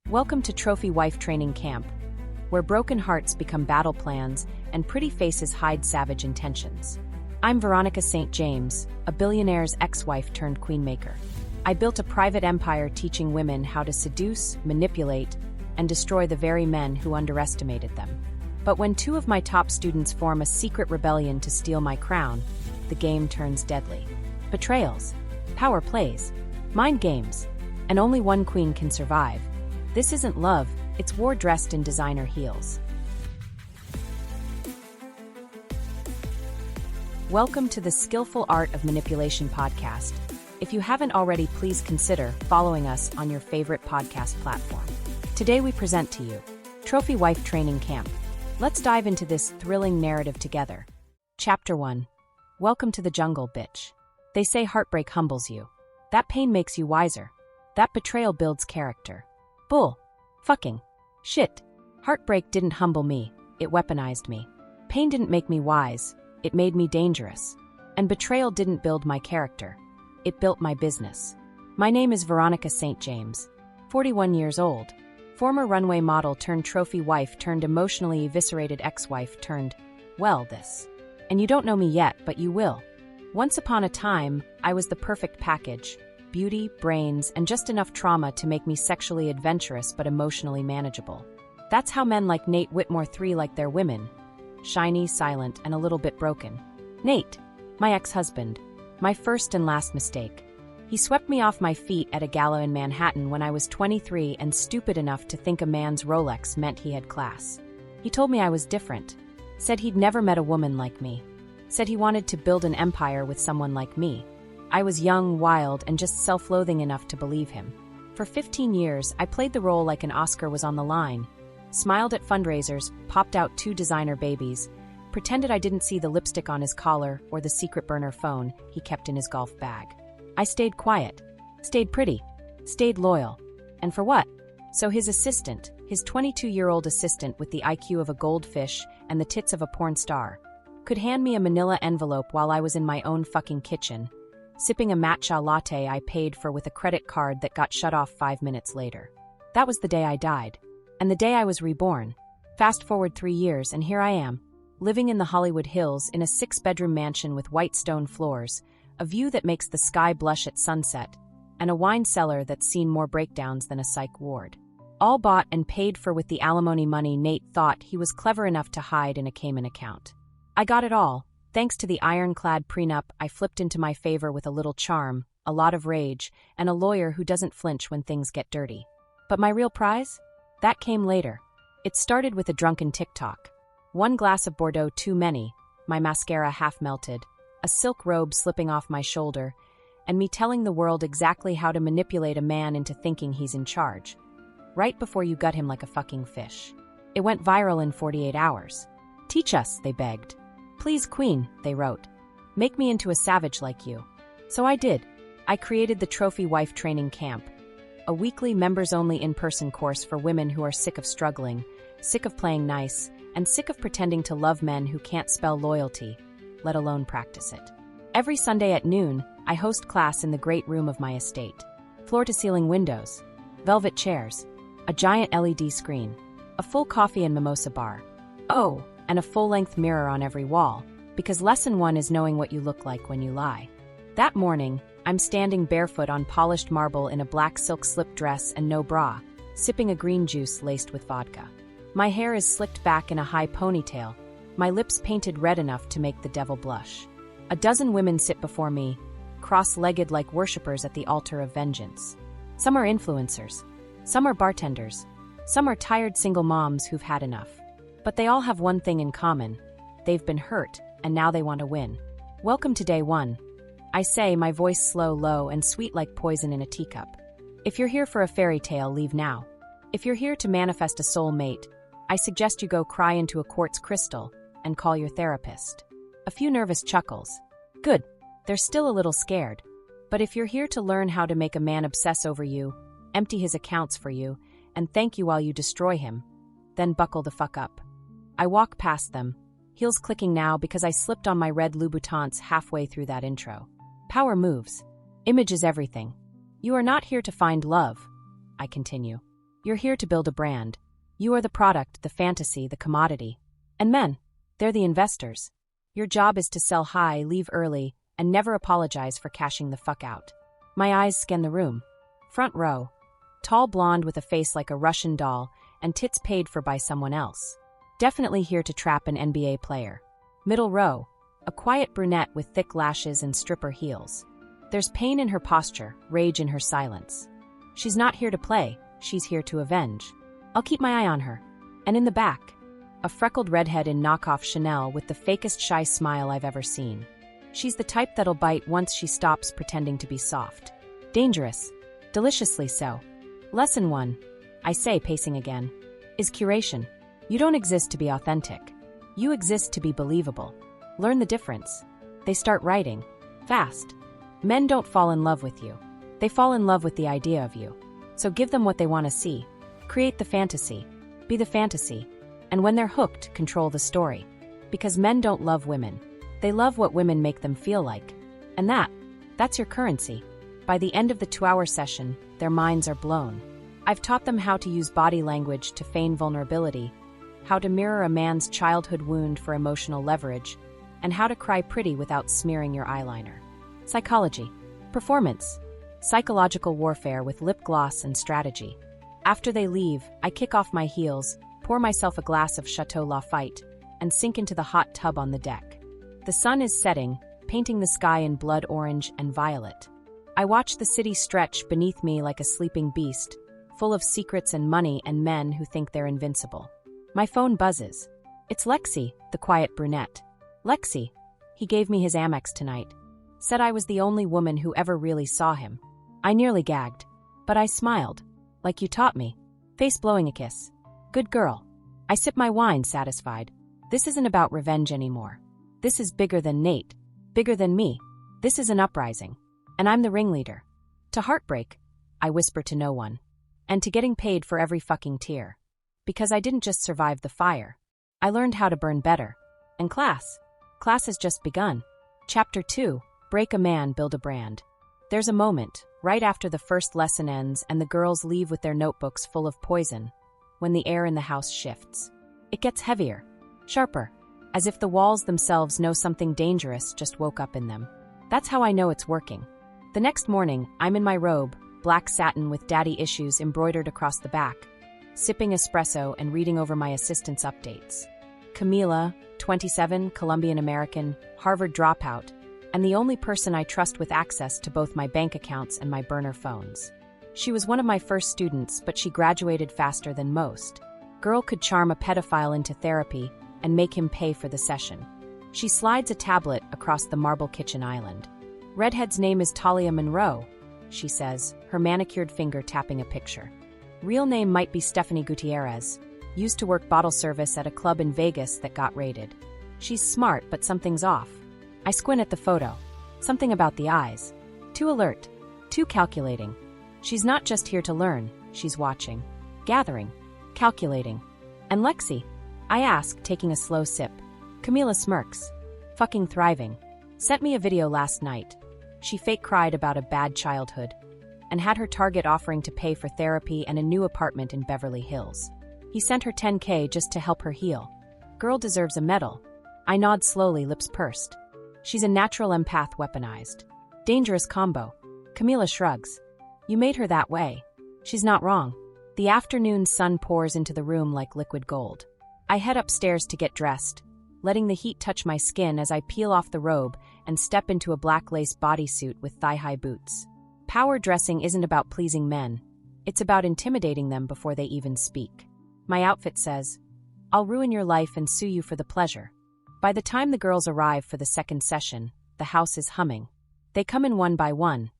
Welcome to Trophy Wife Training Camp, where broken hearts become battle plans and pretty faces hide savage intentions. I'm Veronica St. James, a billionaire's ex-wife turned queenmaker. I built a private empire teaching women how to seduce, manipulate, and destroy the very men who underestimated them. But when two of my top students form a secret rebellion to steal my crown, the game turns deadly. Betrayals, power plays, mind games, and only one queen can survive. This isn't love, it's war dressed in designer heels. Welcome to the Skillful Art of Manipulation podcast. If you haven't already, please consider following us on your favorite podcast platform. Today we present to you Trophy Wife Training Camp. Let's dive into this thrilling narrative together. Chapter 1. Welcome to the jungle, bitch. They say heartbreak humbles you. That pain makes you wiser. That betrayal builds character. Bull. Fucking. Shit. Heartbreak didn't humble me, it weaponized me. Pain didn't make me wise, it made me dangerous. And betrayal didn't build my character, it built my business. My name is Veronica St. James, 41 years old, former runway model turned trophy wife turned emotionally eviscerated ex-wife turned, well, this. And you don't know me yet, but you will. Once upon a time, I was the perfect package. Beauty, brains, and just enough trauma to make me sexually adventurous but emotionally manageable. That's how men like Nate Whitmore III like their women. Shiny, silent, and a little bit broken. Nate, my ex-husband, my first and last mistake. He swept me off my feet at a gala in Manhattan when I was 23 and stupid enough to think a man's Rolex meant he had class. He told me I was different. Said he'd never met a woman like me. Said he wanted to build an empire with someone like me. I was young, wild, and just self-loathing enough to believe him. For 15 years, I played the role like an Oscar was on the line, smiled at fundraisers, popped out 2 designer babies, pretended I didn't see the lipstick on his collar or the secret burner phone he kept in his golf bag. I stayed quiet, stayed pretty, stayed loyal. And for what? So his assistant, his 22-year-old assistant with the IQ of a goldfish and the tits of a porn star, could hand me a manila envelope while I was in my own fucking kitchen, sipping a matcha latte I paid for with a credit card that got shut off 5 minutes later. That was the day I died. And the day I was reborn. Fast forward 3 years and here I am, living in the Hollywood Hills in a 6-bedroom mansion with white stone floors, a view that makes the sky blush at sunset, and a wine cellar that's seen more breakdowns than a psych ward. All bought and paid for with the alimony money Nate thought he was clever enough to hide in a Cayman account. I got it all. Thanks to the ironclad prenup I flipped into my favor with a little charm, a lot of rage, and a lawyer who doesn't flinch when things get dirty. But my real prize? That came later. It started with a drunken TikTok. 1 glass of Bordeaux too many, my mascara half melted, a silk robe slipping off my shoulder, and me telling the world exactly how to manipulate a man into thinking he's in charge. Right before you gut him like a fucking fish. It went viral in 48 hours. Teach us, they begged. Please, queen, they wrote. Make me into a savage like you. So I did. I created the Trophy Wife Training Camp, a weekly members-only in-person course for women who are sick of struggling, sick of playing nice, and sick of pretending to love men who can't spell loyalty, let alone practice it. Every Sunday at noon, I host class in the great room of my estate. Floor-to-ceiling windows, velvet chairs, a giant LED screen, a full coffee and mimosa bar. Oh, and a full-length mirror on every wall, because lesson 1 is knowing what you look like when you lie. That morning, I'm standing barefoot on polished marble in a black silk slip dress and no bra, sipping a green juice laced with vodka. My hair is slicked back in a high ponytail, my lips painted red enough to make the devil blush. A dozen women sit before me, cross-legged like worshippers at the altar of vengeance. Some are influencers, some are bartenders, some are tired single moms who've had enough. But they all have one thing in common. They've been hurt, and now they want to win. Welcome to day 1. I say, my voice slow, low, and sweet like poison in a teacup. If you're here for a fairy tale, leave now. If you're here to manifest a soul mate, I suggest you go cry into a quartz crystal and call your therapist. A few nervous chuckles. Good, they're still a little scared. But if you're here to learn how to make a man obsess over you, empty his accounts for you, and thank you while you destroy him, then buckle the fuck up. I walk past them, heels clicking now because I slipped on my red Louboutins halfway through that intro. Power moves. Image is everything. You are not here to find love, I continue. You're here to build a brand. You are the product, the fantasy, the commodity. And men, they're the investors. Your job is to sell high, leave early, and never apologize for cashing the fuck out. My eyes scan the room. Front row. Tall blonde with a face like a Russian doll and tits paid for by someone else. Definitely here to trap an NBA player. Middle row. A quiet brunette with thick lashes and stripper heels. There's pain in her posture, rage in her silence. She's not here to play, she's here to avenge. I'll keep my eye on her. And in the back, a freckled redhead in knockoff Chanel with the fakest shy smile I've ever seen. She's the type that'll bite once she stops pretending to be soft. Dangerous. Deliciously so. Lesson 1, I say, pacing again, is curation. You don't exist to be authentic. You exist to be believable. Learn the difference. They start writing. Fast. Men don't fall in love with you. They fall in love with the idea of you. So give them what they want to see. Create the fantasy. Be the fantasy. And when they're hooked, control the story. Because men don't love women. They love what women make them feel like. And that's your currency. By the end of the 2-hour session, their minds are blown. I've taught them how to use body language to feign vulnerability, how to mirror a man's childhood wound for emotional leverage, and how to cry pretty without smearing your eyeliner. Psychology. Performance. Psychological warfare with lip gloss and strategy. After they leave, I kick off my heels, pour myself a glass of Chateau Lafite, and sink into the hot tub on the deck. The sun is setting, painting the sky in blood orange and violet. I watch the city stretch beneath me like a sleeping beast, full of secrets and money and men who think they're invincible. My phone buzzes. It's Lexi, the quiet brunette. Lexi. He gave me his Amex tonight. Said I was the only woman who ever really saw him. I nearly gagged. But I smiled. Like you taught me. Face blowing a kiss. Good girl. I sip my wine, satisfied. This isn't about revenge anymore. This is bigger than Nate. Bigger than me. This is an uprising. And I'm the ringleader. To heartbreak, I whisper to no one. And to getting paid for every fucking tear. Because I didn't just survive the fire. I learned how to burn better. And class has just begun. Chapter 2, Break a Man, Build a Brand. There's a moment, right after the first lesson ends and the girls leave with their notebooks full of poison, when the air in the house shifts. It gets heavier, sharper, as if the walls themselves know something dangerous just woke up in them. That's how I know it's working. The next morning, I'm in my robe, black satin with daddy issues embroidered across the back, sipping espresso and reading over my assistant's updates. Camila, 27, Colombian American, Harvard dropout, and the only person I trust with access to both my bank accounts and my burner phones. She was one of my first students, but she graduated faster than most. Girl could charm a pedophile into therapy and make him pay for the session. She slides a tablet across the marble kitchen island. Redhead's name is Talia Monroe, she says, her manicured finger tapping a picture. Real name might be Stephanie Gutierrez, used to work bottle service at a club in Vegas that got raided. She's smart, but something's off. I squint at the photo. Something about the eyes. Too alert. Too calculating. She's not just here to learn, she's watching. Gathering. Calculating. And Lexi? I ask, taking a slow sip. Camila smirks. Fucking thriving. Sent me a video last night. She fake cried about a bad childhood and had her target offering to pay for therapy and a new apartment in Beverly Hills. He sent her $10K just to help her heal. Girl deserves a medal. I nod slowly, lips pursed. She's a natural empath, weaponized. Dangerous combo. Camila shrugs. You made her that way. She's not wrong. The afternoon sun pours into the room like liquid gold. I head upstairs to get dressed, letting the heat touch my skin as I peel off the robe and step into a black lace bodysuit with thigh-high boots. Power dressing isn't about pleasing men. It's about intimidating them before they even speak. My outfit says, I'll ruin your life and sue you for the pleasure. By the time the girls arrive for the second session, the house is humming. They come in one by one,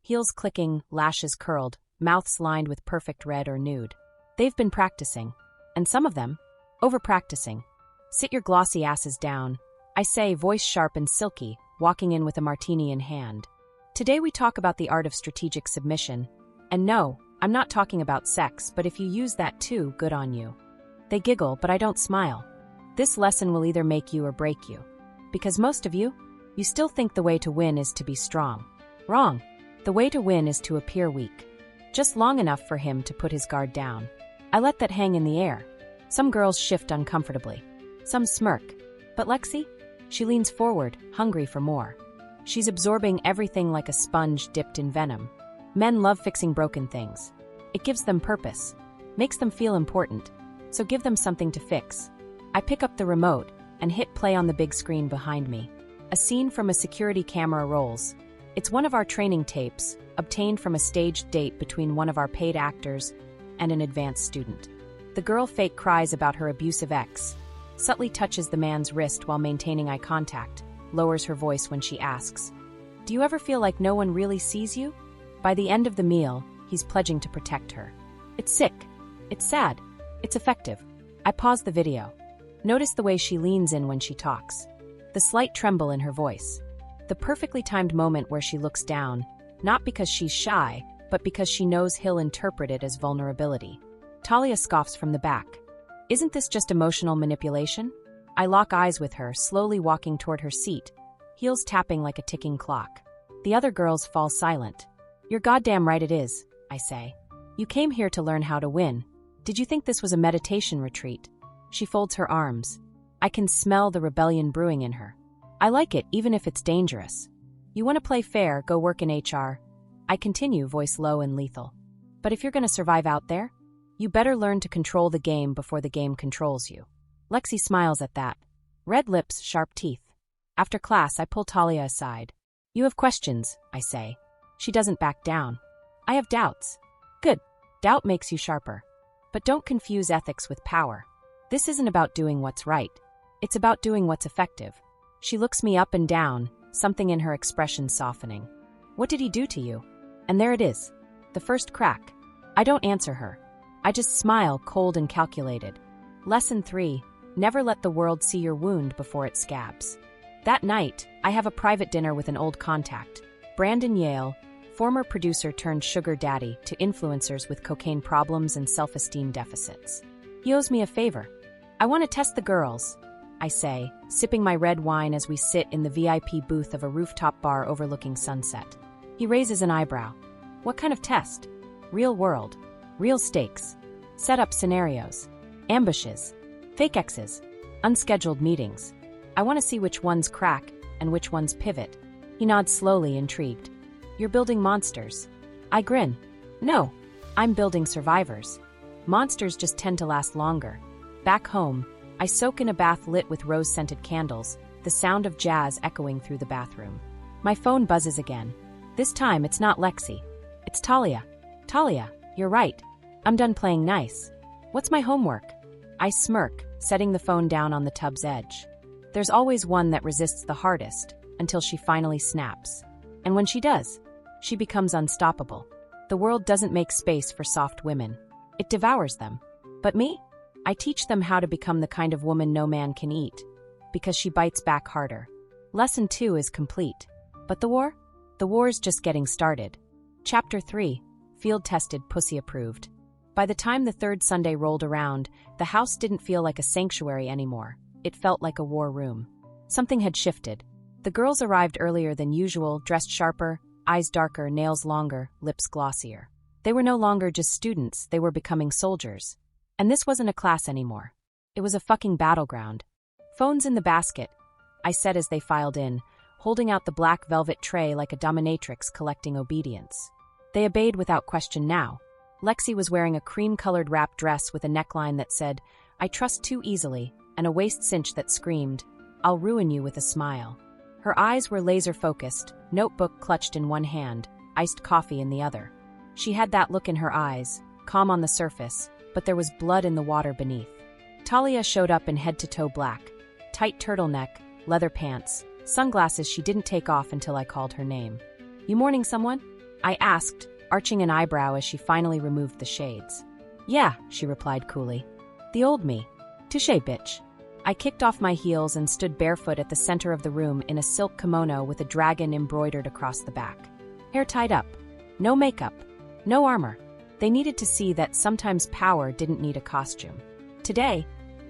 heels clicking, lashes curled, mouths lined with perfect red or nude. They've been practicing, and some of them, over-practicing. Sit your glossy asses down, I say, voice sharp and silky, walking in with a martini in hand. Today we talk about the art of strategic submission. And no, I'm not talking about sex, but if you use that too, good on you. They giggle, but I don't smile. This lesson will either make you or break you. Because most of you still think the way to win is to be strong. Wrong. The way to win is to appear weak. Just long enough for him to put his guard down. I let that hang in the air. Some girls shift uncomfortably. Some smirk. But Lexi? She leans forward, hungry for more. She's absorbing everything like a sponge dipped in venom. Men love fixing broken things. It gives them purpose, makes them feel important, so give them something to fix. I pick up the remote and hit play on the big screen behind me. A scene from a security camera rolls. It's one of our training tapes, obtained from a staged date between one of our paid actors and an advanced student. The girl fake cries about her abusive ex, subtly touches the man's wrist while maintaining eye contact, lowers her voice when she asks, "Do you ever feel like no one really sees you?" By the end of the meal, he's pledging to protect her. It's sick. It's sad. It's effective. I pause the video. Notice the way she leans in when she talks. The slight tremble in her voice. The perfectly timed moment where she looks down, not because she's shy, but because she knows he'll interpret it as vulnerability. Talia scoffs from the back. Isn't this just emotional manipulation? I lock eyes with her, slowly walking toward her seat, heels tapping like a ticking clock. The other girls fall silent. You're goddamn right it is, I say. You came here to learn how to win. Did you think this was a meditation retreat? She folds her arms. I can smell the rebellion brewing in her. I like it, even if it's dangerous. You want to play fair, go work in HR. I continue, voice low and lethal. But if you're going to survive out there, you better learn to control the game before the game controls you. Lexi smiles at that. Red lips, sharp teeth. After class, I pull Talia aside. You have questions, I say. She doesn't back down. I have doubts. Good. Doubt makes you sharper. But don't confuse ethics with power. This isn't about doing what's right. It's about doing what's effective. She looks me up and down, something in her expression softening. What did he do to you? And there it is. The first crack. I don't answer her. I just smile, cold and calculated. Lesson 3. Never let the world see your wound before it scabs. That night, I have a private dinner with an old contact. Brandon Yale, former producer turned sugar daddy to influencers with cocaine problems and self-esteem deficits. He owes me a favor. I want to test the girls, I say, sipping my red wine as we sit in the VIP booth of a rooftop bar overlooking sunset. He raises an eyebrow. What kind of test? Real world. Real stakes. Set up scenarios. Ambushes. Fake exes. Unscheduled meetings. I want to see which ones crack and which ones pivot. He nods slowly, intrigued. You're building monsters. I grin. No, I'm building survivors. Monsters just tend to last longer. Back home, I soak in a bath lit with rose-scented candles, the sound of jazz echoing through the bathroom. My phone buzzes again. This time, it's not Lexi. It's Talia. Talia, you're right. I'm done playing nice. What's my homework? I smirk, setting the phone down on the tub's edge. There's always one that resists the hardest, until she finally snaps. And when she does, she becomes unstoppable. The world doesn't make space for soft women. It devours them. But me? I teach them how to become the kind of woman no man can eat, because she bites back harder. Lesson 2 is complete. But the war? The war's just getting started. Chapter 3, field-tested, pussy-approved. By the time the third Sunday rolled around, the house didn't feel like a sanctuary anymore. It felt like a war room. Something had shifted. The girls arrived earlier than usual, dressed sharper, eyes darker, nails longer, lips glossier. They were no longer just students, they were becoming soldiers. And this wasn't a class anymore. It was a fucking battleground. Phones in the basket, I said as they filed in, holding out the black velvet tray like a dominatrix collecting obedience. They obeyed without question now. Lexi was wearing a cream-colored wrap dress with a neckline that said, "I trust too easily," and a waist cinch that screamed, "I'll ruin you with a smile." Her eyes were laser-focused, notebook clutched in one hand, iced coffee in the other. She had that look in her eyes, calm on the surface, but there was blood in the water beneath. Talia showed up in head-to-toe black, tight turtleneck, leather pants, sunglasses she didn't take off until I called her name. "You mourning someone?" I asked, arching an eyebrow as she finally removed the shades. "Yeah," she replied coolly. "The old me. Touché, bitch." I kicked off my heels and stood barefoot at the center of the room in a silk kimono with a dragon embroidered across the back. Hair tied up. No makeup. No armor. They needed to see that sometimes power didn't need a costume. "Today,"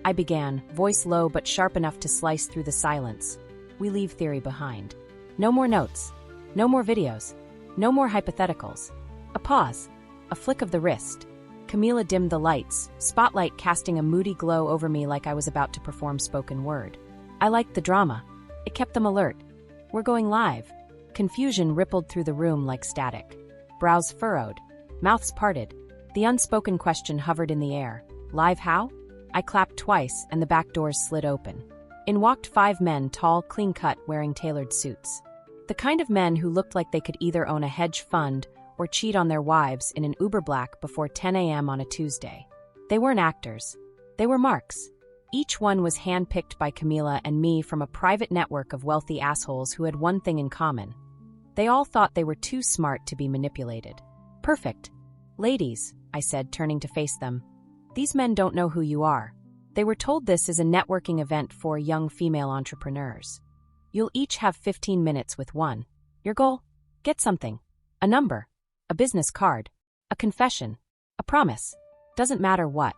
I began, voice low but sharp enough to slice through the silence, "we leave theory behind. No more notes. No more videos. No more hypotheticals." A pause. A flick of the wrist. Camila dimmed the lights, spotlight casting a moody glow over me like I was about to perform spoken word. I liked the drama. It kept them alert. We're going live. Confusion rippled through the room like static. Brows furrowed. Mouths parted. The unspoken question hovered in the air. Live how? I clapped twice and the back doors slid open. In walked 5 men, tall, clean-cut, wearing tailored suits. The kind of men who looked like they could either own a hedge fund or cheat on their wives in an Uber Black before 10 a.m. on a Tuesday. They weren't actors. They were marks. Each one was handpicked by Camila and me from a private network of wealthy assholes who had one thing in common. They all thought they were too smart to be manipulated. Perfect. Ladies, I said, turning to face them. These men don't know who you are. They were told this is a networking event for young female entrepreneurs. You'll each have 15 minutes with one. Your goal? Get something. A number. A business card. A confession. A promise. Doesn't matter what.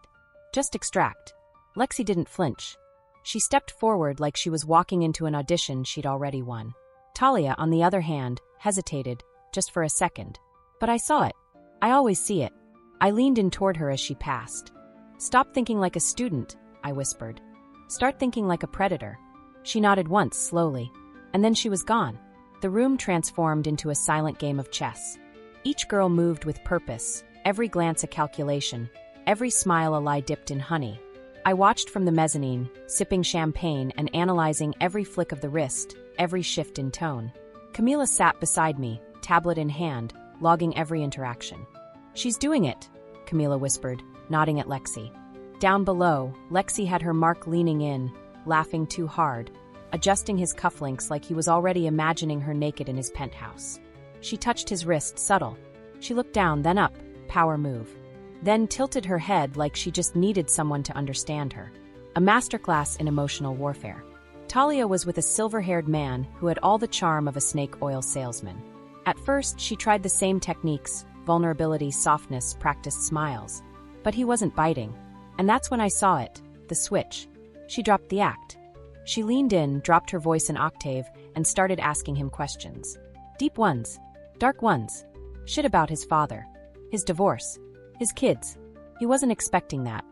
Just extract. Lexi didn't flinch. She stepped forward like she was walking into an audition she'd already won. Talia, on the other hand, hesitated, just for a second. But I saw it. I always see it. I leaned in toward her as she passed. Stop thinking like a student, I whispered. Start thinking like a predator. She nodded once, slowly, and then she was gone. The room transformed into a silent game of chess. Each girl moved with purpose, every glance a calculation, every smile a lie dipped in honey. I watched from the mezzanine, sipping champagne and analyzing every flick of the wrist, every shift in tone. Camila sat beside me, tablet in hand, logging every interaction. She's doing it, Camila whispered, nodding at Lexi. Down below, Lexi had her mark leaning in, laughing too hard, adjusting his cufflinks like he was already imagining her naked in his penthouse. She touched his wrist, subtle. She looked down, then up, power move. Then tilted her head like she just needed someone to understand her. A masterclass in emotional warfare. Talia was with a silver-haired man who had all the charm of a snake oil salesman. At first, she tried the same techniques, vulnerability, softness, practiced smiles. But he wasn't biting. And that's when I saw it, the switch. She dropped the act. She leaned in, dropped her voice an octave, and started asking him questions. Deep ones. Dark ones. Shit about his father. His divorce. His kids. He wasn't expecting that.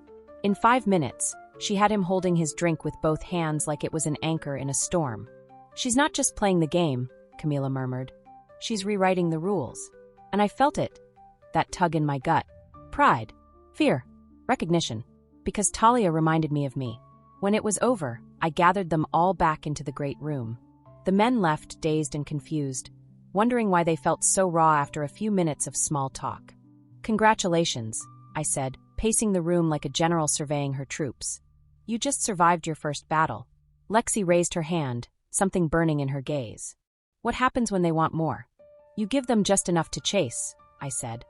In 5 minutes, she had him holding his drink with both hands like it was an anchor in a storm. She's not just playing the game, Camila murmured. She's rewriting the rules. And I felt it. That tug in my gut. Pride. Fear. Recognition. Because Talia reminded me of me. When it was over, I gathered them all back into the great room. The men left dazed and confused, wondering why they felt so raw after a few minutes of small talk. Congratulations, I said, pacing the room like a general surveying her troops. You just survived your first battle. Lexi raised her hand, something burning in her gaze. What happens when they want more? You give them just enough to chase, I said,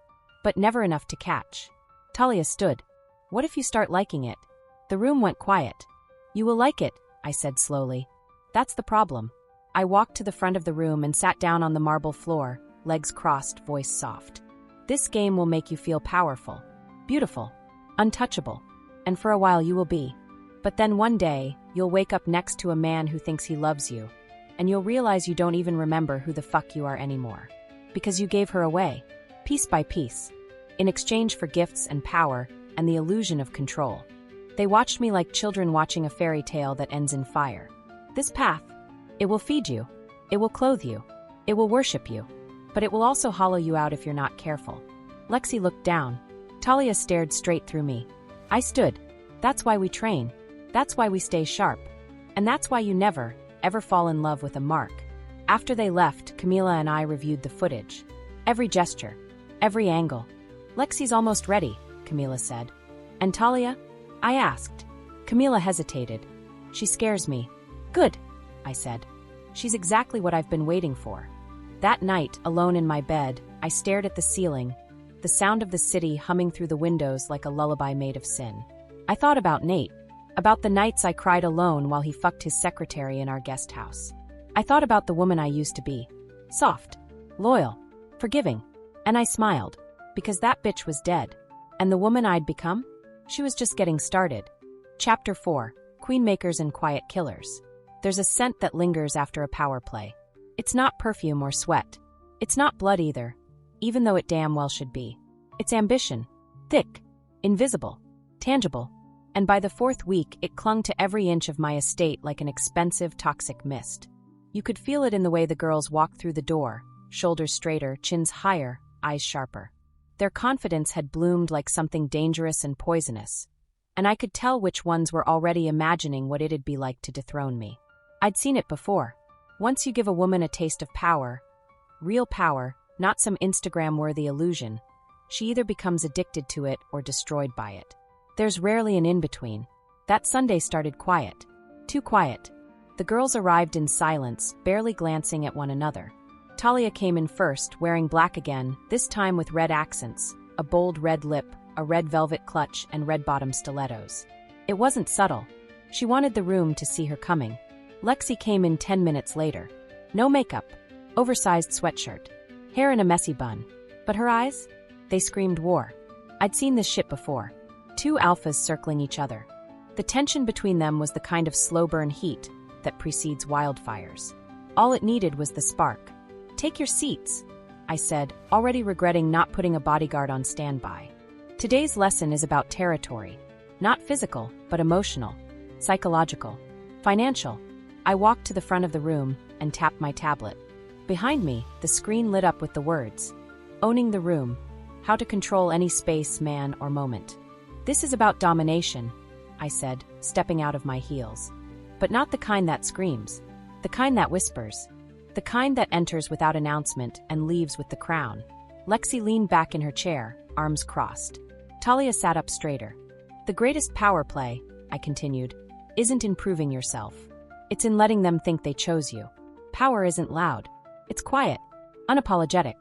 but never enough to catch. Talia stood. What if you start liking it? The room went quiet. You will like it, I said slowly. That's the problem. I walked to the front of the room and sat down on the marble floor, legs crossed, voice soft. This game will make you feel powerful, beautiful, untouchable, and for a while you will be. But then one day, you'll wake up next to a man who thinks he loves you, and you'll realize you don't even remember who the fuck you are anymore. Because you gave her away, piece by piece, in exchange for gifts and power and the illusion of control. They watched me like children watching a fairy tale that ends in fire. This path, it will feed you, it will clothe you, it will worship you, but it will also hollow you out if you're not careful. Lexi looked down. Talia stared straight through me. I stood. That's why we train. That's why we stay sharp. And that's why you never, ever fall in love with a mark. After they left, Camila and I reviewed the footage. Every gesture, every angle. Lexi's almost ready, Camila said. And Talia? I asked. Camila hesitated. She scares me. Good, I said. She's exactly what I've been waiting for. That night, alone in my bed, I stared at the ceiling, the sound of the city humming through the windows like a lullaby made of sin. I thought about Nate, about the nights I cried alone while he fucked his secretary in our guest house. I thought about the woman I used to be. Soft, loyal, forgiving. And I smiled, because that bitch was dead. And the woman I'd become? She was just getting started. Chapter 4, Queenmakers and Quiet Killers. There's a scent that lingers after a power play. It's not perfume or sweat. It's not blood either, even though it damn well should be. It's ambition. Thick, Invisible. Tangible. And by the fourth week, it clung to every inch of my estate like an expensive, toxic mist. You could feel it in the way the girls walked through the door, shoulders straighter, chins higher, eyes sharper. Their confidence had bloomed like something dangerous and poisonous, and I could tell which ones were already imagining what it'd be like to dethrone me. I'd seen it before. Once you give a woman a taste of power, real power, not some Instagram-worthy illusion, she either becomes addicted to it or destroyed by it. There's rarely an in-between. That Sunday started quiet. Too quiet. The girls arrived in silence, barely glancing at one another. Talia came in first, wearing black again, this time with red accents, a bold red lip, a red velvet clutch, and red-bottom stilettos. It wasn't subtle. She wanted the room to see her coming. Lexi came in 10 minutes later. No makeup, oversized sweatshirt, hair in a messy bun. But her eyes? They screamed war. I'd seen this shit before. Two alphas circling each other. The tension between them was the kind of slow-burn heat that precedes wildfires. All it needed was the spark. "Take your seats," I said, already regretting not putting a bodyguard on standby. Today's lesson is about territory. Not physical, but emotional, psychological, financial. I walked to the front of the room and tapped my tablet. Behind me, the screen lit up with the words, "Owning the room. How to control any space, man, or moment." "This is about domination," I said, stepping out of my heels. But not the kind that screams. The kind that whispers. The kind that enters without announcement and leaves with the crown. Lexi leaned back in her chair, arms crossed. Talia sat up straighter. "The greatest power play," I continued, "isn't in proving yourself. It's in letting them think they chose you. Power isn't loud. It's quiet, unapologetic.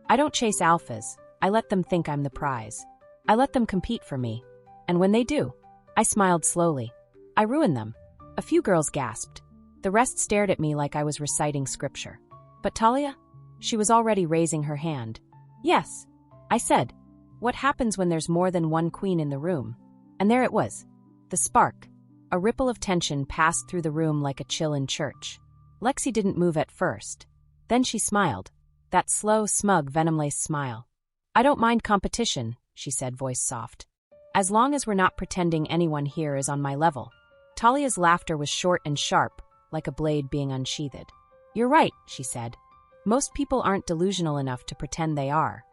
I don't chase alphas. I let them think I'm the prize. I let them compete for me. And when they do," I smiled slowly, "I ruin them." A few girls gasped. The rest stared at me like I was reciting scripture. But Talia? She was already raising her hand. "Yes," I said. "What happens when there's more than one queen in the room?" And there it was. The spark. A ripple of tension passed through the room like a chill in church. Lexi didn't move at first. Then she smiled. That slow, smug, venom-laced smile. "I don't mind competition," she said, voice soft. "As long as we're not pretending anyone here is on my level." Talia's laughter was short and sharp, like a blade being unsheathed. "You're right," she said. "Most people aren't delusional enough to pretend they are."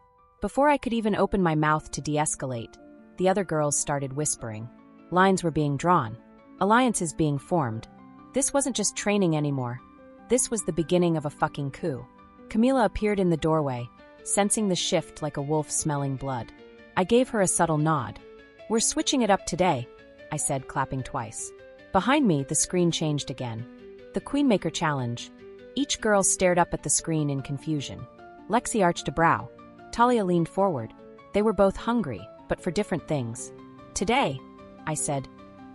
Before I could even open my mouth to de-escalate, the other girls started whispering. Lines were being drawn. Alliances being formed. This wasn't just training anymore. This was the beginning of a fucking coup. Camila appeared in the doorway, sensing the shift like a wolf smelling blood. I gave her a subtle nod. "We're switching it up today," I said, clapping twice. Behind me, the screen changed again. The Queenmaker Challenge. Each girl stared up at the screen in confusion. Lexi arched a brow. Talia leaned forward. They were both hungry, but for different things. "Today," I said,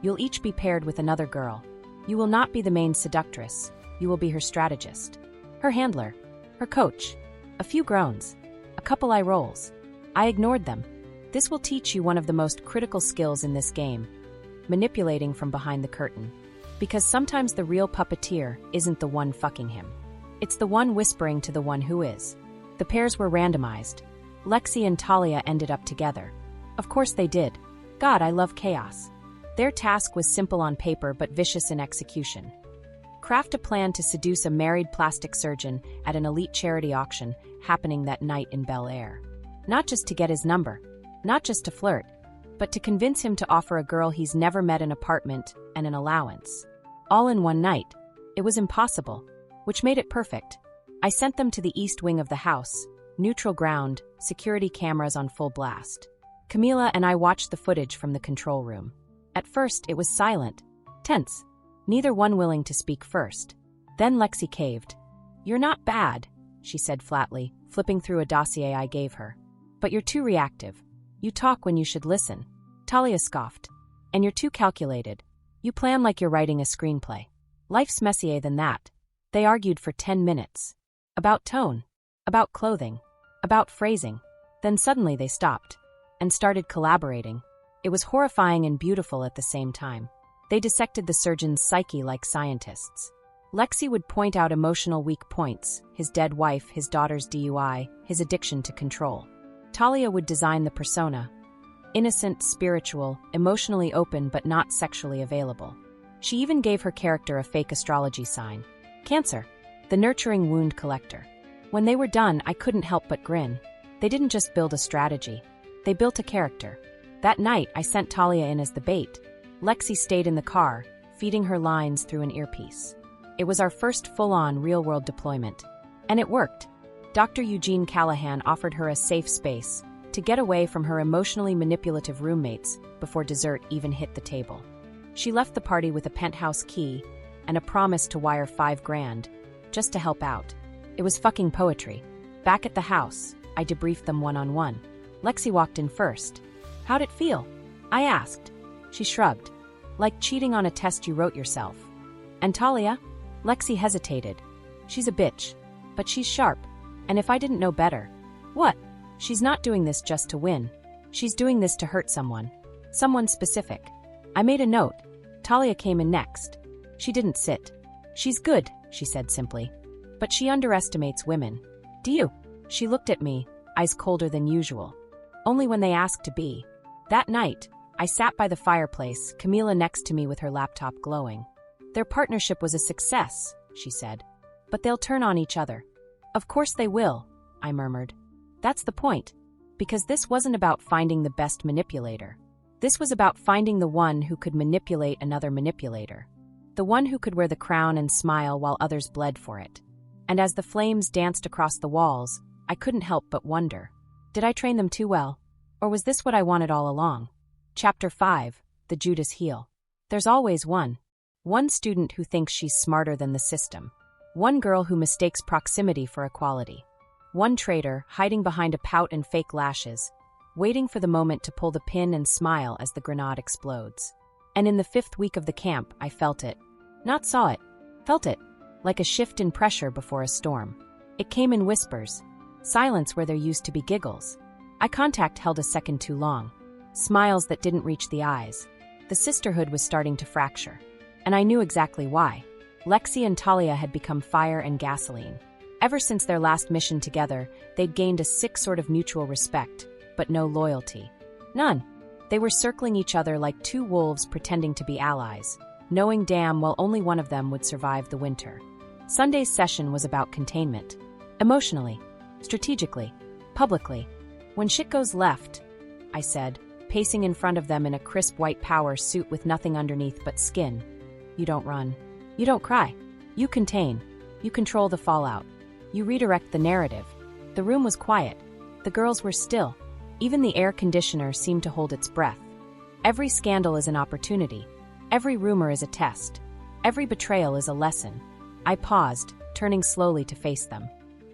"you'll each be paired with another girl. You will not be the main seductress. You will be her strategist. Her handler. Her coach." A few groans. A couple eye rolls. I ignored them. "This will teach you one of the most critical skills in this game. Manipulating from behind the curtain. Because sometimes the real puppeteer isn't the one fucking him. It's the one whispering to the one who is." The pairs were randomized. Lexi and Talia ended up together. Of course they did. God, I love chaos. Their task was simple on paper but vicious in execution. Craft a plan to seduce a married plastic surgeon at an elite charity auction happening that night in Bel Air. Not just to get his number, not just to flirt, but to convince him to offer a girl he's never met an apartment and an allowance. All in one night. It was impossible, which made it perfect. I sent them to the east wing of the house, neutral ground, security cameras on full blast. Camila and I watched the footage from the control room. At first, it was silent, tense, neither one willing to speak first. Then Lexi caved. "You're not bad," she said flatly, flipping through a dossier I gave her. "But you're too reactive. You talk when you should listen." Talia scoffed. "And you're too calculated. You plan like you're writing a screenplay. Life's messier than that." They argued for 10 minutes. About tone. About clothing. About phrasing. Then suddenly they stopped. And started collaborating. It was horrifying and beautiful at the same time. They dissected the surgeon's psyche like scientists. Lexi would point out emotional weak points, his dead wife, his daughter's DUI, his addiction to control. Talia would design the persona. Innocent, spiritual, emotionally open but not sexually available. She even gave her character a fake astrology sign. Cancer, the nurturing wound collector. When they were done, I couldn't help but grin. They didn't just build a strategy. They built a character. That night, I sent Talia in as the bait. Lexi stayed in the car, feeding her lines through an earpiece. It was our first full-on real-world deployment. And it worked. Dr. Eugene Callahan offered her a safe space to get away from her emotionally manipulative roommates before dessert even hit the table. She left the party with a penthouse key and a promise to wire $5,000, just to help out. It was fucking poetry. Back at the house, I debriefed them one-on-one. Lexi walked in first. How'd it feel? I asked. She shrugged. Like cheating on a test you wrote yourself. And Talia? Lexi hesitated. She's a bitch. But she's sharp. And if I didn't know better. What? She's not doing this just to win. She's doing this to hurt someone. Someone specific. I made a note. Talia came in next. She didn't sit. She's good, she said simply. But she underestimates women. Do you? She looked at me, eyes colder than usual. Only when they asked to be. That night, I sat by the fireplace, Camila next to me with her laptop glowing. Their partnership was a success, she said. But they'll turn on each other. Of course they will, I murmured. That's the point. Because this wasn't about finding the best manipulator. This was about finding the one who could manipulate another manipulator. The one who could wear the crown and smile while others bled for it. And as the flames danced across the walls, I couldn't help but wonder. Did I train them too well? Or was this what I wanted all along? Chapter 5, The Judas Heel. There's always one. One student who thinks she's smarter than the system. One girl who mistakes proximity for equality. One traitor hiding behind a pout and fake lashes, waiting for the moment to pull the pin and smile as the grenade explodes. And in the 5th week of the camp, I felt it. Not saw it. Felt it. Like a shift in pressure before a storm. It came in whispers. Silence where there used to be giggles. Eye contact held a second too long. Smiles that didn't reach the eyes. The sisterhood was starting to fracture. And I knew exactly why. Lexi and Talia had become fire and gasoline. Ever since their last mission together, they'd gained a sick sort of mutual respect, but no loyalty. None. They were circling each other like two wolves pretending to be allies, knowing damn well only one of them would survive the winter. Sunday's session was about containment. Emotionally, strategically, publicly. When shit goes left, I said, pacing in front of them in a crisp white power suit with nothing underneath but skin. You don't run. You don't cry. You contain. You control the fallout. You redirect the narrative. The room was quiet. The girls were still. Even the air conditioner seemed to hold its breath. Every scandal is an opportunity. Every rumor is a test. Every betrayal is a lesson. I paused, turning slowly to face them.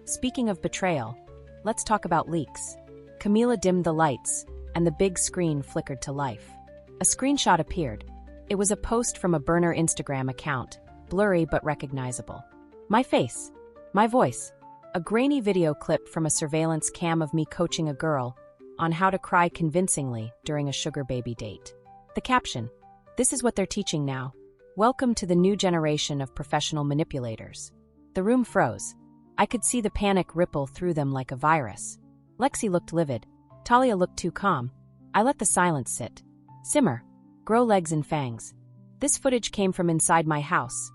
Speaking of betrayal, let's talk about leaks. Camila dimmed the lights, and the big screen flickered to life. A screenshot appeared. It was a post from a burner Instagram account, blurry but recognizable. My face. My voice. A grainy video clip from a surveillance cam of me coaching a girl on how to cry convincingly during a sugar baby date. The caption. This is what they're teaching now. Welcome to the new generation of professional manipulators. The room froze. I could see the panic ripple through them like a virus. Lexi looked livid. Talia looked too calm. I let the silence sit. Simmer. Grow legs and fangs. This footage came from inside my house,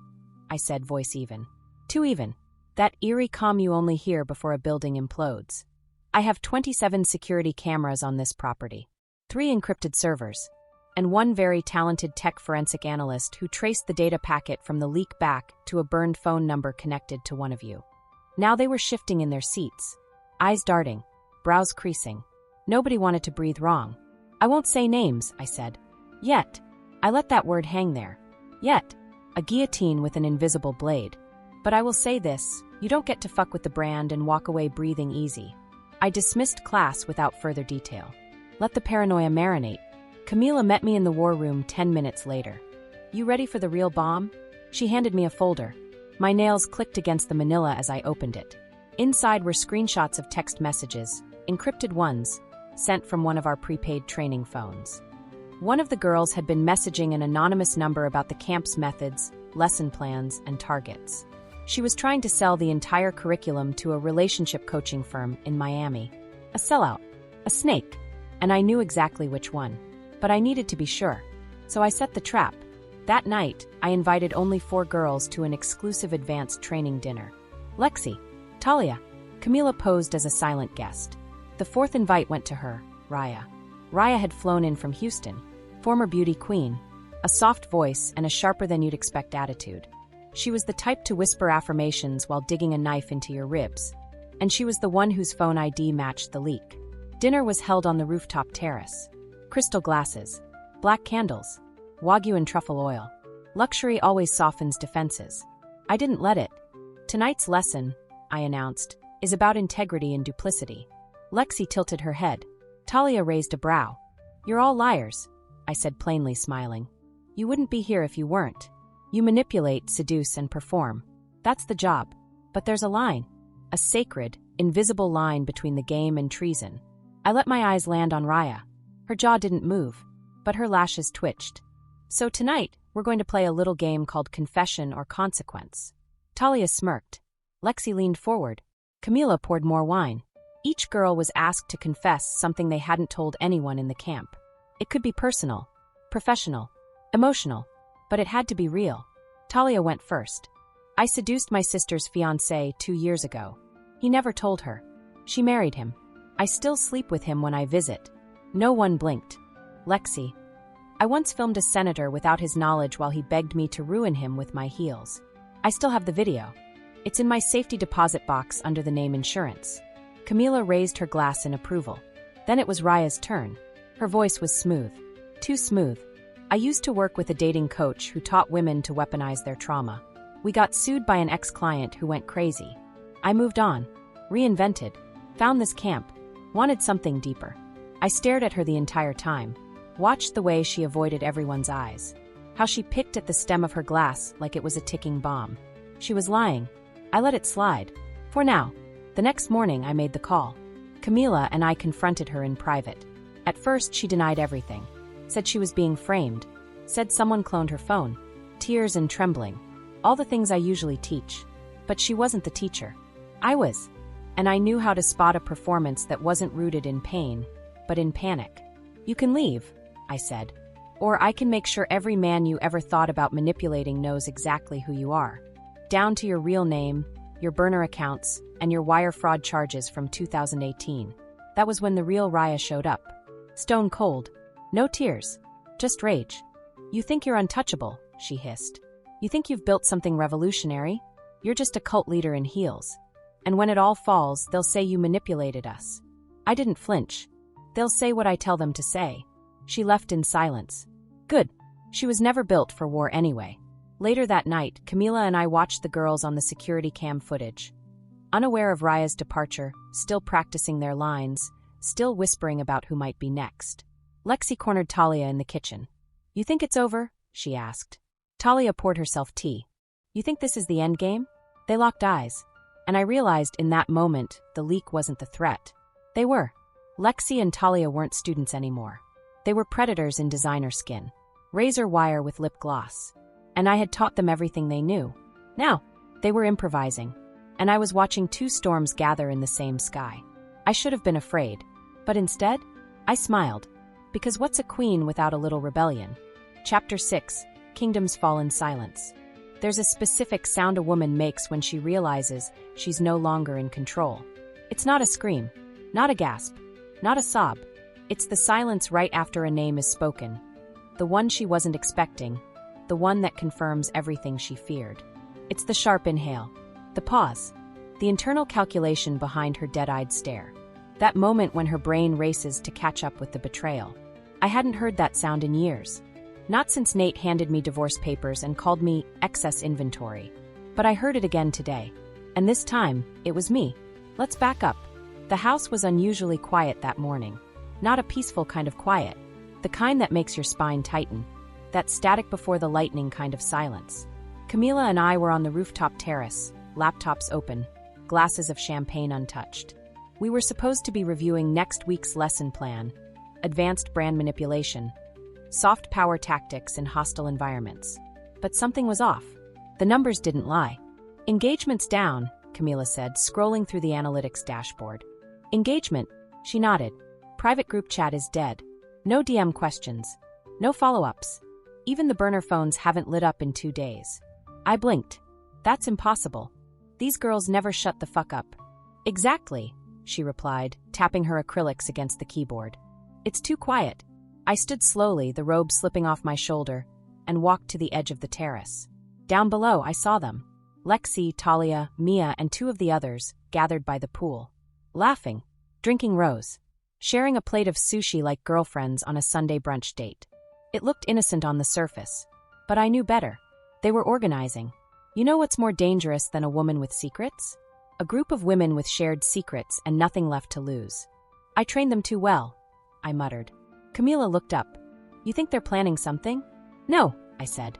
I said, voice even. Too even. That eerie calm you only hear before a building implodes. I have 27 security cameras on this property. 3 encrypted servers. And 1 very talented tech forensic analyst who traced the data packet from the leak back to a burned phone number connected to one of you. Now they were shifting in their seats. Eyes darting. Brows creasing. Nobody wanted to breathe wrong. I won't say names, I said. Yet. I let that word hang there. Yet. A guillotine with an invisible blade. But I will say this, you don't get to fuck with the brand and walk away breathing easy. I dismissed class without further detail. Let the paranoia marinate. Camila met me in the war room 10 minutes later. You ready for the real bomb? She handed me a folder. My nails clicked against the manila as I opened it. Inside were screenshots of text messages, encrypted ones, sent from one of our prepaid training phones. One of the girls had been messaging an anonymous number about the camp's methods, lesson plans, and targets. She was trying to sell the entire curriculum to a relationship coaching firm in Miami. A sellout. A snake. and I knew exactly which one. But I needed to be sure. So I set the trap. That night, I invited only 4 girls to an exclusive advanced training dinner. Lexi, Talia, Camila posed as a silent guest. The 4th invite went to her, Raya. Raya had flown in from Houston, former beauty queen, a soft voice and a sharper-than-you'd-expect attitude. She was the type to whisper affirmations while digging a knife into your ribs. And she was the one whose phone ID matched the leak. Dinner was held on the rooftop terrace. Crystal glasses, black candles, Wagyu and truffle oil. Luxury always softens defenses. I didn't let it. Tonight's lesson, I announced, is about integrity and duplicity. Lexi tilted her head. Talia raised a brow. You're all liars, I said plainly, smiling. You wouldn't be here if you weren't. You manipulate, seduce, and perform. That's the job. But there's a line. A sacred, invisible line between the game and treason. I let my eyes land on Raya. Her jaw didn't move, but her lashes twitched. So tonight, we're going to play a little game called Confession or Consequence. Talia smirked. Lexi leaned forward. Camila poured more wine. Each girl was asked to confess something they hadn't told anyone in the camp. It could be personal, professional, emotional, but it had to be real. Talia went first. I seduced my sister's fiancé 2 years ago. He never told her. She married him. I still sleep with him when I visit. No one blinked. Lexi. I once filmed a senator without his knowledge while he begged me to ruin him with my heels. I still have the video. It's in my safety deposit box under the name insurance. Camila raised her glass in approval. Then it was Raya's turn. Her voice was smooth. Too smooth. I used to work with a dating coach who taught women to weaponize their trauma. We got sued by an ex-client who went crazy. I moved on, reinvented, found this camp, wanted something deeper. I stared at her the entire time, watched the way she avoided everyone's eyes, how she picked at the stem of her glass like it was a ticking bomb. She was lying. I let it slide. For now. The next morning I made the call. Camila and I confronted her in private. At first she denied everything. Said she was being framed. Said someone cloned her phone. Tears and trembling. All the things I usually teach. But she wasn't the teacher. I was. And I knew how to spot a performance that wasn't rooted in pain, but in panic. You can leave, I said. Or I can make sure every man you ever thought about manipulating knows exactly who you are. Down to your real name, your burner accounts, and your wire fraud charges from 2018. That was when the real Raya showed up. Stone cold. No tears. Just rage. You think you're untouchable, she hissed. You think you've built something revolutionary? You're just a cult leader in heels. And when it all falls, they'll say you manipulated us. I didn't flinch. They'll say what I tell them to say. She left in silence. Good. She was never built for war anyway. Later that night, Camila and I watched the girls on the security cam footage. Unaware of Raya's departure, still practicing their lines, still whispering about who might be next. Lexi cornered Talia in the kitchen. You think it's over? She asked. Talia poured herself tea. You think this is the end game? They locked eyes. And I realized in that moment, the leak wasn't the threat. They were. Lexi and Talia weren't students anymore. They were predators in designer skin. Razor wire with lip gloss. And I had taught them everything they knew. Now, they were improvising. And I was watching 2 storms gather in the same sky. I should have been afraid. But instead, I smiled. Because what's a queen without a little rebellion? Chapter 6, Kingdoms Fall in Silence. There's a specific sound a woman makes when she realizes she's no longer in control. It's not a scream, not a gasp, not a sob. It's the silence right after a name is spoken. The one she wasn't expecting, the one that confirms everything she feared. It's the sharp inhale, the pause, the internal calculation behind her dead-eyed stare. That moment when her brain races to catch up with the betrayal. I hadn't heard that sound in years. Not since Nate handed me divorce papers and called me excess inventory. But I heard it again today. And this time, it was me. Let's back up. The house was unusually quiet that morning. Not a peaceful kind of quiet. The kind that makes your spine tighten. That static before the lightning kind of silence. Camila and I were on the rooftop terrace, laptops open, glasses of champagne untouched. We were supposed to be reviewing next week's lesson plan, advanced brand manipulation, soft power tactics in hostile environments. But something was off. The numbers didn't lie. Engagement's down, Camila said, scrolling through the analytics dashboard. Engagement, she nodded. private group chat is dead. No DM questions. No follow-ups. Even the burner phones haven't lit up in 2 days. I blinked. That's impossible. These girls never shut the fuck up. Exactly, she replied, tapping her acrylics against the keyboard. It's too quiet. I stood slowly, the robe slipping off my shoulder, and walked to the edge of the terrace. Down below, I saw them. Lexi, Talia, Mia, and 2 of the others, gathered by the pool. Laughing, drinking rose, sharing a plate of sushi like girlfriends on a Sunday brunch date. It looked innocent on the surface, but I knew better. They were organizing. You know what's more dangerous than a woman with secrets? A group of women with shared secrets and nothing left to lose. I trained them too well, I muttered. Camila looked up. You think they're planning something? No, I said.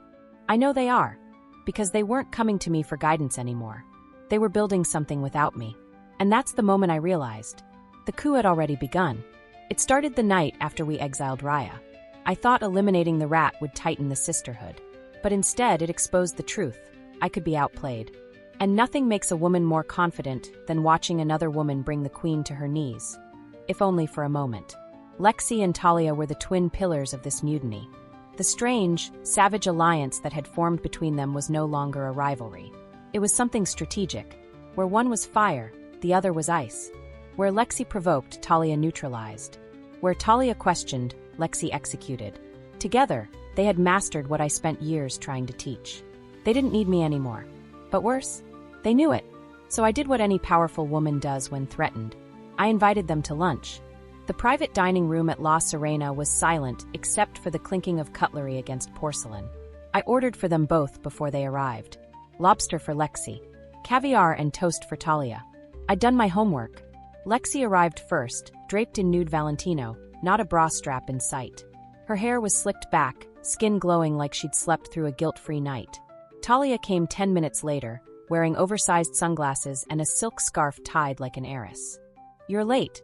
I know they are, because they weren't coming to me for guidance anymore. They were building something without me. And that's the moment I realized. The coup had already begun. It started the night after we exiled Raya. I thought eliminating the rat would tighten the sisterhood. But instead, it exposed the truth. I could be outplayed. And nothing makes a woman more confident than watching another woman bring the queen to her knees. If only for a moment. Lexi and Talia were the twin pillars of this mutiny. The strange, savage alliance that had formed between them was no longer a rivalry. It was something strategic. Where one was fire, the other was ice. Where Lexi provoked, Talia neutralized. Where Talia questioned, Lexi executed. Together, they had mastered what I spent years trying to teach. They didn't need me anymore. But worse, they knew it. So I did what any powerful woman does when threatened. I invited them to lunch. The private dining room at La Serena was silent except for the clinking of cutlery against porcelain. I ordered for them both before they arrived. Lobster for Lexi, caviar and toast for Talia. I'd done my homework. Lexi arrived first, draped in nude Valentino, not a bra strap in sight. Her hair was slicked back, skin glowing like she'd slept through a guilt-free night. Talia came 10 minutes later, wearing oversized sunglasses and a silk scarf tied like an heiress. You're late,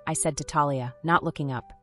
I said to Talia, not looking up.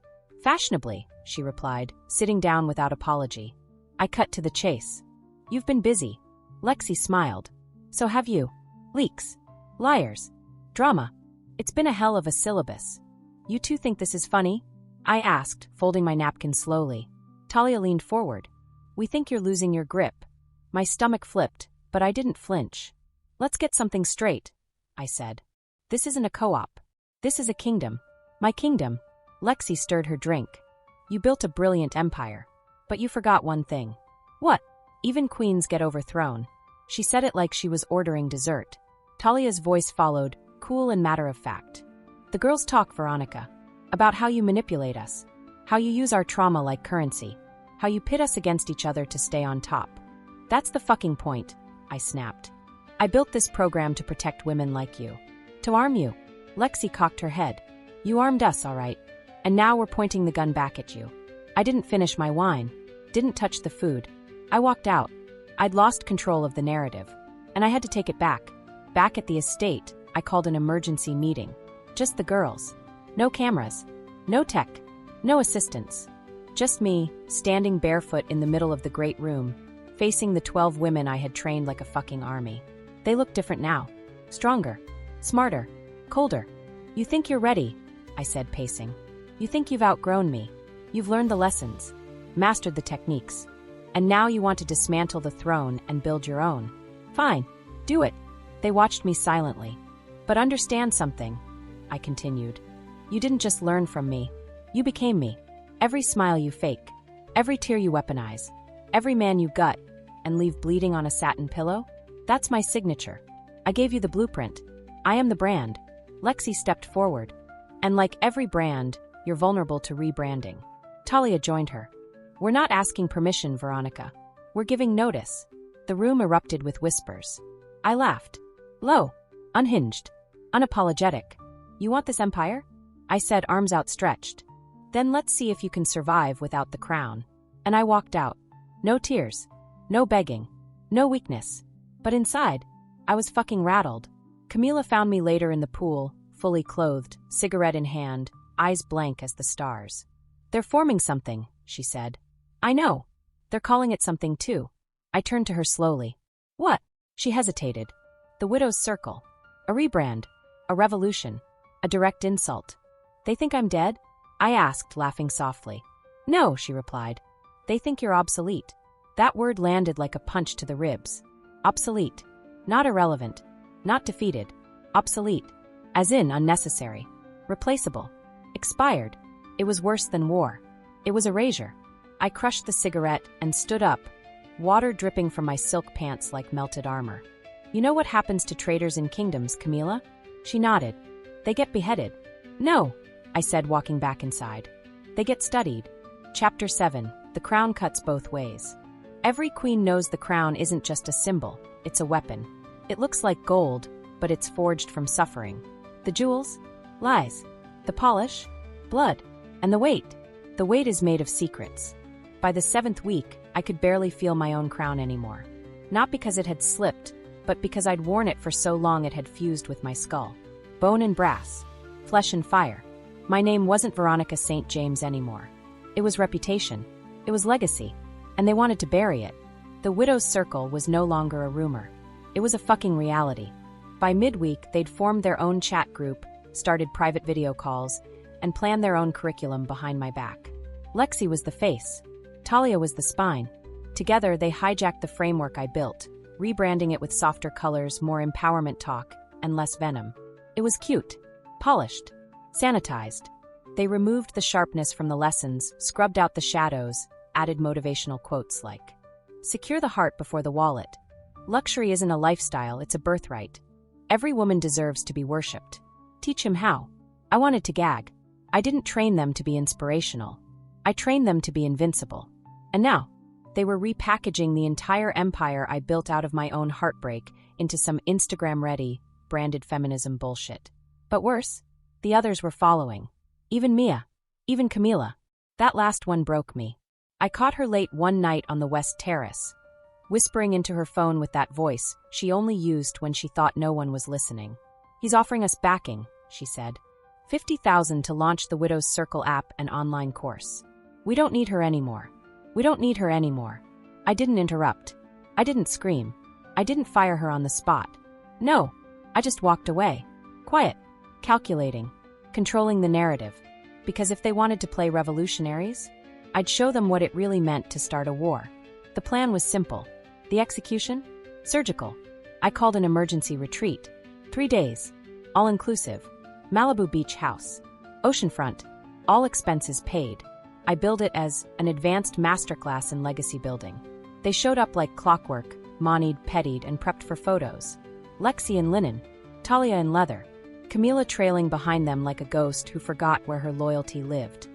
Fashionably, she replied, sitting down without apology. I cut to the chase. You've been busy. Lexi smiled. So have you. Leaks. Liars. Drama. It's been a hell of a syllabus. You two think this is funny? I asked, folding my napkin slowly. Talia leaned forward. We think you're losing your grip. My stomach flipped, but I didn't flinch. Let's get something straight, I said. This isn't a co-op. This is a kingdom. My kingdom. Lexi stirred her drink. You built a brilliant empire. But you forgot one thing. What? Even queens get overthrown. She said it like she was ordering dessert. Talia's voice followed, cool and matter-of-fact. The girls talk, Veronica. About how you manipulate us. How you use our trauma like currency. How you pit us against each other to stay on top. That's the fucking point, I snapped. I built this program to protect women like you. To arm you. Lexi cocked her head. You armed us, all right. And now we're pointing the gun back at you. I didn't finish my wine. Didn't touch the food. I walked out. I'd lost control of the narrative. And I had to take it back. Back at the estate, I called an emergency meeting. Just the girls. No cameras. No tech. No assistants. Just me, standing barefoot in the middle of the great room, facing the 12 women I had trained like a fucking army. They look different now. Stronger. Smarter. Colder. You think you're ready, I said, pacing. You think you've outgrown me. You've learned the lessons, mastered the techniques, and now you want to dismantle the throne and build your own. Fine, do it. They watched me silently. But understand something, I continued. You didn't just learn from me. You became me. Every smile you fake, every tear you weaponize, every man you gut and leave bleeding on a satin pillow, that's my signature. I gave you the blueprint. I am the brand. Lexi stepped forward. And like every brand, you're vulnerable to rebranding. Talia joined her. We're not asking permission, Veronica. We're giving notice. The room erupted with whispers. I laughed. Low. Unhinged. Unapologetic. You want this empire? I said, arms outstretched. Then let's see if you can survive without the crown. And I walked out. No tears. No begging. No weakness. But inside, I was fucking rattled. Camila found me later in the pool, fully clothed, cigarette in hand, eyes blank as the stars. They're forming something, she said. I know. They're calling it something too. I turned to her slowly. What? She hesitated. The Widow's Circle. A rebrand. A revolution. A direct insult. They think I'm dead? I asked, laughing softly. No, she replied. They think you're obsolete. That word landed like a punch to the ribs. Obsolete. Not irrelevant. Not defeated. Obsolete. As in unnecessary. Replaceable. Expired. It was worse than war. It was erasure. I crushed the cigarette and stood up, water dripping from my silk pants like melted armor. You know what happens to traitors in kingdoms, Camila? She nodded. They get beheaded. No, I said, walking back inside. They get studied. Chapter 7. The crown cuts both ways. Every queen knows the crown isn't just a symbol, it's a weapon. It looks like gold, but it's forged from suffering. The jewels? Lies. The polish? Blood. And the weight? The weight is made of secrets. By the 7th week, I could barely feel my own crown anymore. Not because it had slipped, but because I'd worn it for so long it had fused with my skull. Bone and brass. Flesh and fire. My name wasn't Veronica St. James anymore. It was reputation. It was legacy. And they wanted to bury it. The widow's circle was no longer a rumor. It was a fucking reality. By midweek, they'd formed their own chat group, started private video calls, and planned their own curriculum behind my back. Lexi was the face. Talia was the spine. Together, they hijacked the framework I built, rebranding it with softer colors, more empowerment talk, and less venom. It was cute, polished, sanitized. They removed the sharpness from the lessons, scrubbed out the shadows, added motivational quotes like, "Secure the heart before the wallet. Luxury isn't a lifestyle, it's a birthright. Every woman deserves to be worshipped. Teach him how." I wanted to gag. I didn't train them to be inspirational. I trained them to be invincible. And now, they were repackaging the entire empire I built out of my own heartbreak into some Instagram-ready, branded feminism bullshit. But worse, the others were following. Even Mia. Even Camila. That last one broke me. I caught her late one night on the West Terrace, whispering into her phone with that voice she only used when she thought no one was listening. "He's offering us backing," she said. $50,000 to launch the Widow's Circle app and online course. We don't need her anymore. We don't need her anymore. I didn't interrupt. I didn't scream. I didn't fire her on the spot. No, I just walked away. Quiet. Calculating. Controlling the narrative. Because if they wanted to play revolutionaries, I'd show them what it really meant to start a war. The plan was simple. The execution? Surgical. I called an emergency retreat. 3 days. All-inclusive. Malibu Beach house. Oceanfront. All expenses paid. I billed it as an advanced masterclass in legacy building. They showed up like clockwork, monied, pettied, and prepped for photos. Lexi in linen. Talia in leather. Camila trailing behind them like a ghost who forgot where her loyalty lived.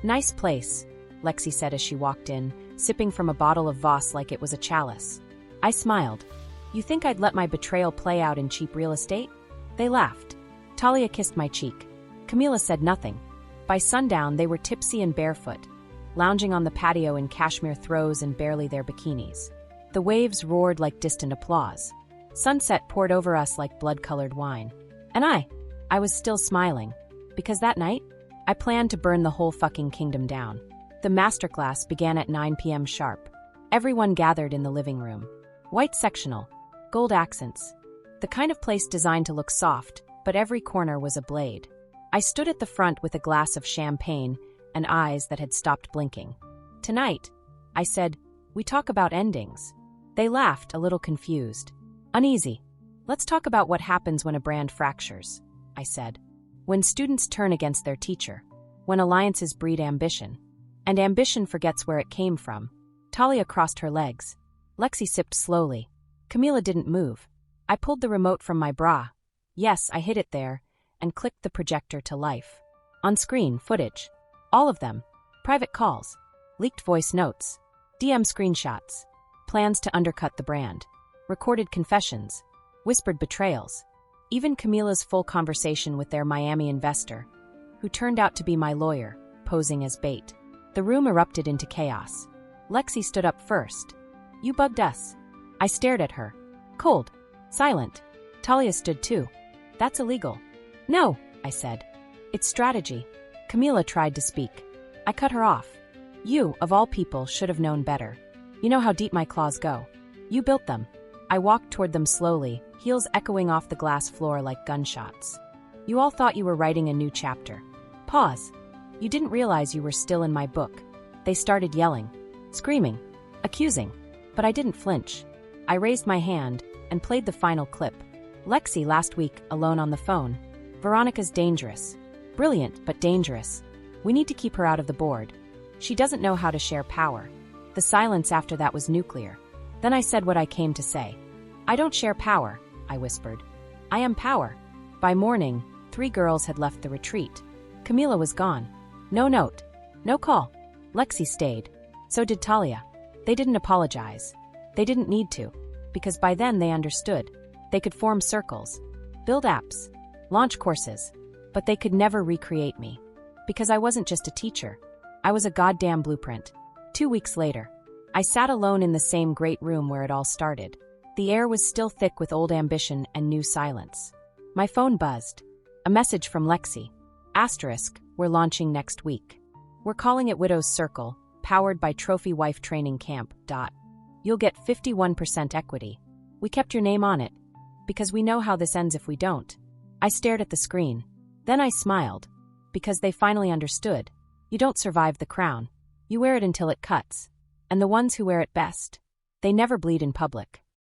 "Nice place," Lexi said as she walked in, sipping from a bottle of Voss like it was a chalice. I smiled. "You think I'd let my betrayal play out in cheap real estate?" They laughed. Talia kissed my cheek. Camila said nothing. By sundown, they were tipsy and barefoot, lounging on the patio in cashmere throws and barely their bikinis. The waves roared like distant applause. Sunset poured over us like blood-colored wine. And I was still smiling, because that night, I planned to burn the whole fucking kingdom down. The masterclass began at 9 p.m. sharp. Everyone gathered in the living room. White sectional, gold accents. The kind of place designed to look soft, but every corner was a blade. I stood at the front with a glass of champagne and eyes that had stopped blinking. "Tonight," I said, "we talk about endings." They laughed, a little confused. "Uneasy. Let's talk about what happens when a brand fractures," I said. "When students turn against their teacher. When alliances breed ambition. And ambition forgets where it came from." Talia crossed her legs. Lexi sipped slowly. Camila didn't move. I pulled the remote from my bra. Yes, I hid it there, and clicked the projector to life. On screen, footage. All of them. Private calls. Leaked voice notes. DM screenshots. Plans to undercut the brand. Recorded confessions. Whispered betrayals. Even Camila's full conversation with their Miami investor, who turned out to be my lawyer, posing as bait. The room erupted into chaos. Lexi stood up first. "You bugged us." I stared at her. Cold. Silent. Talia stood too. "That's illegal." "No," I said. "It's strategy." Camila tried to speak. I cut her off. "You, of all people, should have known better. You know how deep my claws go. You built them." I walked toward them slowly, heels echoing off the glass floor like gunshots. "You all thought you were writing a new chapter." Pause. You didn't realize you were still in my book. They started yelling, screaming, accusing. But I didn't flinch. I raised my hand and played the final clip. Lexi last week, alone on the phone. Veronica's dangerous. Brilliant, but dangerous. We need to keep her out of the board. She doesn't know how to share power. The silence after that was nuclear. Then I said what I came to say. I don't share power, I whispered. I am power. By morning, 3 girls had left the retreat. Camila was gone. No note. No call. Lexi stayed. So did Talia. They didn't apologize. They didn't need to. Because by then they understood. They could form circles. Build apps. Launch courses. But they could never recreate me. Because I wasn't just a teacher. I was a goddamn blueprint. 2 weeks later, I sat alone in the same great room where it all started. The air was still thick with old ambition and new silence. My phone buzzed. A message from Lexi. Asterisk, we're launching next week. We're calling it Widow's Circle, powered by Trophy Wife Training Camp. You'll get 51% equity. We kept your name on it. Because we know how this ends if we don't. I stared at the screen. Then I smiled. Because they finally understood. You don't survive the crown. You wear it until it cuts. And the ones who wear it best, they never bleed in public.